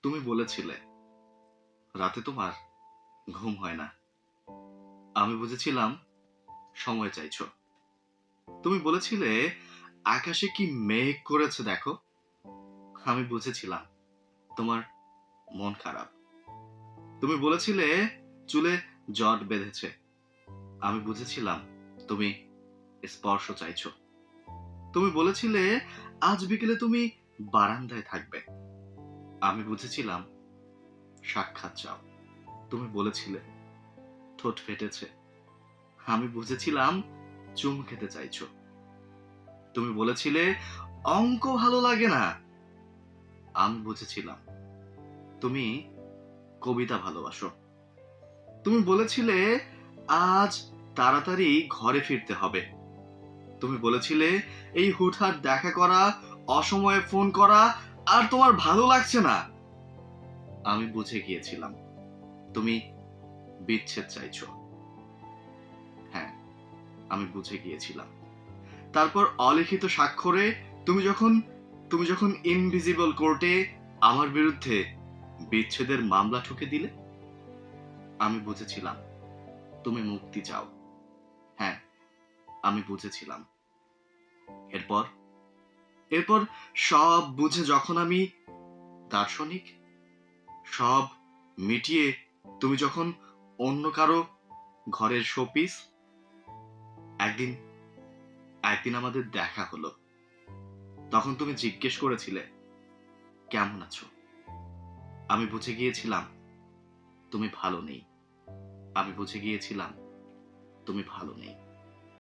তুমি বলেছিলে রাতে তোমার ঘুম হয় না। আমি বুঝেছিলাম সময় চাইছো। তুমি বলেছিলে আকাশে কি মেঘ করেছে দেখো। আমি বুঝেছিলাম তোমার মন খারাপ। তুমি বলেছিলে চুলে জট বেঁধেছে। আমি বুঝেছিলাম তুমি স্পর্শ চাইছো। তুমি বলেছিলে আজ বিকেলে তুমি বারান্দায় থাকবে। আমি বুঝেছিলাম সাক্ষাৎ চাও। তুমি বলেছিলে ঠোঁট ফেটেছে। আমি বুঝেছিলাম চুমু খেতে চাইছো। তুমি বলেছিলে অঙ্ক ভালো লাগে না। আমি বুঝেছিলাম তুমি কবিতা ভালোবাসো। তুমি বলেছিলে আজ তাড়াতাড়ি ঘরে ফিরতে হবে। তুমি বলেছিলে এই হুটহাট দেখা করা, অসময়ে ফোন করা আর তোমার ভালো লাগছে না। আমি বুঝে গিয়েছিলাম তুমি বিচ্ছেদ চাইছো। হ্যাঁ, আমি বুঝে গিয়েছিলাম। তারপর অলিখিত স্বাক্ষরে তুমি যখন ইনভিজিবল কোর্টে আমার বিরুদ্ধে বিচ্ছেদের মামলা ঠুকে দিলে, আমি বুঝেছিলাম তুমি মুক্তি চাও। হ্যাঁ, আমি বুঝেছিলাম। এরপর এরপর সব বুঝে যখন আমি দার্শনিক, সব মিটিয়ে তুমি যখন অন্য কারো ঘরের শোপিস, একদিন একদিন আমাদের দেখা হলো। তখন তুমি জিজ্ঞেস করেছিলে কেমন আছো। আমি বুঝে গিয়েছিলাম তুমি ভালো নেই। আমি বুঝে গিয়েছিলাম তুমি ভালো নেই।